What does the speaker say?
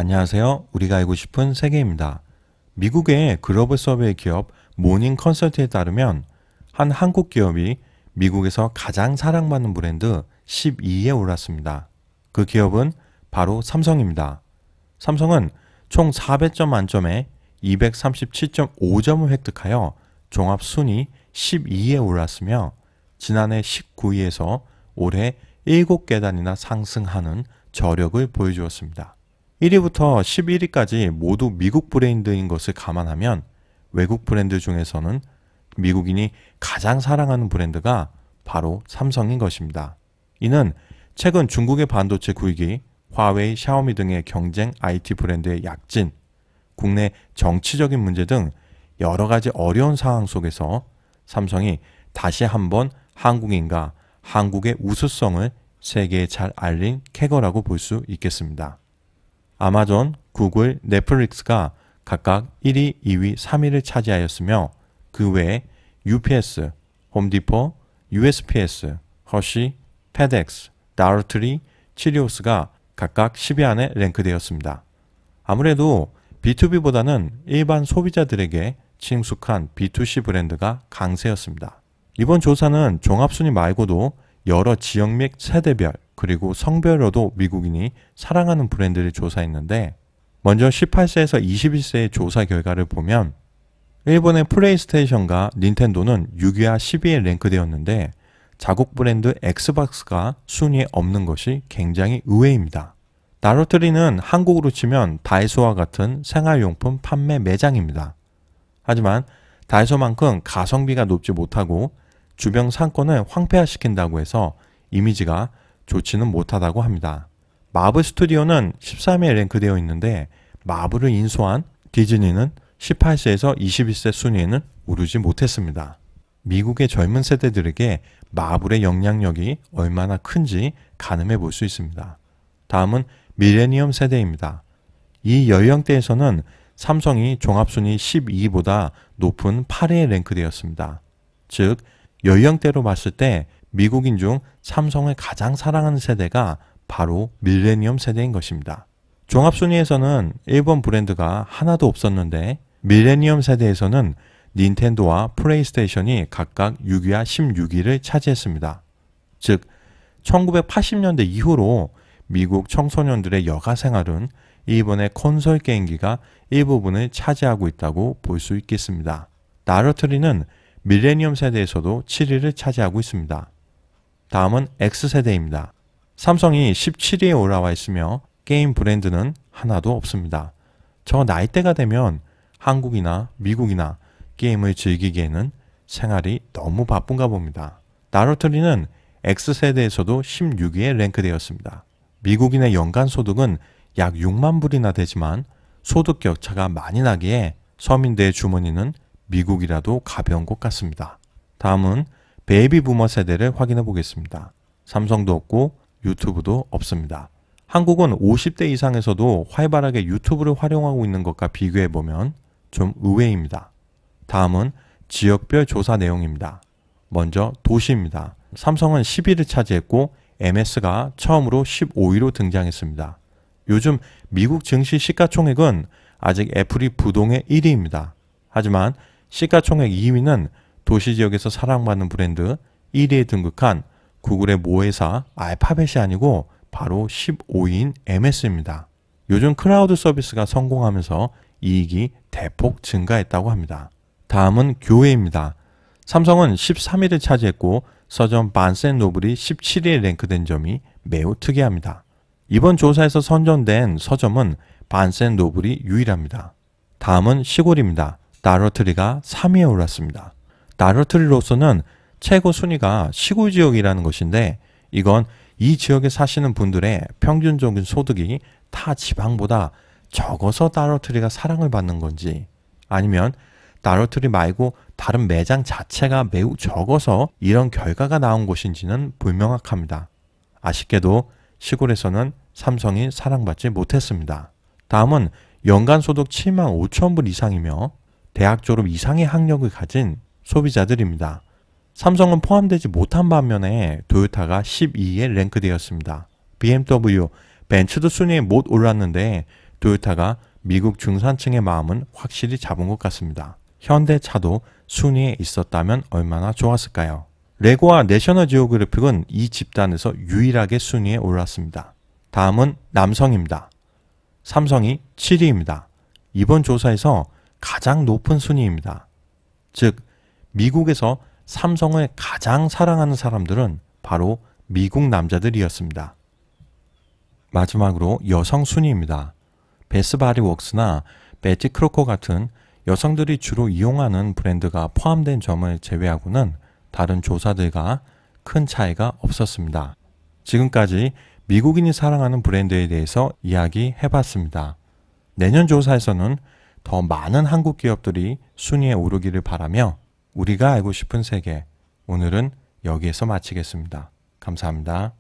안녕하세요. 우리가 알고 싶은 세계입니다. 미국의 글로벌 서베이 기업 모닝 컨설트에 따르면 한 한국 기업이 미국에서 가장 사랑받는 브랜드 12위에 올랐습니다. 그 기업은 바로 삼성입니다. 삼성은 총 400점 만점에 237.5점을 획득하여 종합 순위 12위에 올랐으며 지난해 19위에서 올해 7계단이나 상승하는 저력을 보여주었습니다. 1위부터 11위까지 모두 미국 브랜드인 것을 감안하면 외국 브랜드 중에서는 미국인이 가장 사랑하는 브랜드가 바로 삼성인 것입니다. 이는 최근 중국의 반도체 구입이 화웨이, 샤오미 등의 경쟁 IT 브랜드의 약진, 국내 정치적인 문제 등 여러 가지 어려운 상황 속에서 삼성이 다시 한번 한국인과 한국의 우수성을 세계에 잘 알린 캐거라고 볼 수 있겠습니다. 아마존, 구글, 넷플릭스가 각각 1위, 2위, 3위를 차지하였으며 그 외에 UPS, 홈디포, USPS, 허쉬, 페덱스, 다르트리, 치리오스가 각각 10위 안에 랭크되었습니다. 아무래도 B2B보다는 일반 소비자들에게 친숙한 B2C 브랜드가 강세였습니다. 이번 조사는 종합순위 말고도 여러 지역 및 세대별 그리고 성별로도 미국인이 사랑하는 브랜드를 조사했는데 먼저 18세에서 21세의 조사 결과를 보면 일본의 플레이스테이션과 닌텐도는 6위와 10위에 랭크되었는데 자국 브랜드 엑스박스가 순위에 없는 것이 굉장히 의외입니다. 나로트리는 한국으로 치면 다이소와 같은 생활용품 판매 매장입니다. 하지만 다이소만큼 가성비가 높지 못하고 주변 상권을 황폐화시킨다고 해서 이미지가 좋지는 못하다고 합니다. 마블 스튜디오는 13위에 랭크되어 있는데 마블을 인수한 디즈니는 18세에서 21세 순위에는 오르지 못했습니다. 미국의 젊은 세대들에게 마블의 영향력이 얼마나 큰지 가늠해 볼 수 있습니다. 다음은 밀레니엄 세대입니다. 이 연령대에서는 삼성이 종합순위 12위보다 높은 8위에 랭크되었습니다. 즉 연령대로 봤을 때 미국인 중 삼성을 가장 사랑하는 세대가 바로 밀레니엄 세대인 것입니다. 종합순위에서는 일본 브랜드가 하나도 없었는데 밀레니엄 세대에서는 닌텐도와 플레이스테이션이 각각 6위와 16위를 차지했습니다. 즉 1980년대 이후로 미국 청소년들의 여가 생활은 일본의 콘솔 게임기가 일부분을 차지하고 있다고 볼 수 있겠습니다. 나루토리는 밀레니엄 세대에서도 7위를 차지하고 있습니다. 다음은 X세대입니다. 삼성이 17위에 올라와 있으며 게임 브랜드는 하나도 없습니다. 저 나이대가 되면 한국이나 미국이나 게임을 즐기기에는 생활이 너무 바쁜가 봅니다. 나루토리는 X세대에서도 16위에 랭크되었습니다. 미국인의 연간 소득은 약 6만 불이나 되지만 소득 격차가 많이 나기에 서민들의 주머니는 미국이라도 가벼운 것 같습니다. 다음은 베이비 부머 세대를 확인해 보겠습니다. 삼성도 없고 유튜브도 없습니다. 한국은 50대 이상에서도 활발하게 유튜브를 활용하고 있는 것과 비교해 보면 좀 의외입니다. 다음은 지역별 조사 내용입니다. 먼저 도시입니다. 삼성은 10위를 차지했고 MS가 처음으로 15위로 등장했습니다. 요즘 미국 증시 시가총액은 아직 애플이 부동의 1위입니다. 하지만 시가총액 2위는 도시지역에서 사랑받는 브랜드 1위에 등극한 구글의 모회사 알파벳이 아니고 바로 15위인 MS입니다. 요즘 클라우드 서비스가 성공하면서 이익이 대폭 증가했다고 합니다. 다음은 교회입니다. 삼성은 13위를 차지했고 서점 바스앤노블이 17위에 랭크된 점이 매우 특이합니다. 이번 조사에서 선정된 서점은 바스앤노블이 유일합니다. 다음은 시골입니다. 나루토리가 3위에 올랐습니다. 나루토리로서는 최고 순위가 시골 지역이라는 것인데 이건 이 지역에 사시는 분들의 평균적인 소득이 타 지방보다 적어서 나루토리가 사랑을 받는 건지 아니면 나루토리 말고 다른 매장 자체가 매우 적어서 이런 결과가 나온 것인지는 불명확합니다. 아쉽게도 시골에서는 삼성이 사랑받지 못했습니다. 다음은 연간 소득 7만 5천 불 이상이며 대학 졸업 이상의 학력을 가진 소비자들입니다. 삼성은 포함되지 못한 반면에 토요타가 12위에 랭크되었습니다. BMW, 벤츠도 순위에 못 올랐는데 토요타가 미국 중산층의 마음은 확실히 잡은 것 같습니다. 현대차도 순위에 있었다면 얼마나 좋았을까요? 레고와 내셔널 지오그래픽은 이 집단에서 유일하게 순위에 올랐습니다. 다음은 남성입니다. 삼성이 7위입니다. 이번 조사에서 가장 높은 순위입니다. 즉, 미국에서 삼성을 가장 사랑하는 사람들은 바로 미국 남자들이었습니다. 마지막으로 여성 순위입니다. 베스바디웍스나 베티 크로커 같은 여성들이 주로 이용하는 브랜드가 포함된 점을 제외하고는 다른 조사들과 큰 차이가 없었습니다. 지금까지 미국인이 사랑하는 브랜드에 대해서 이야기해봤습니다. 내년 조사에서는 더 많은 한국 기업들이 순위에 오르기를 바라며 우리가 알고 싶은 세계, 오늘은 여기에서 마치겠습니다. 감사합니다.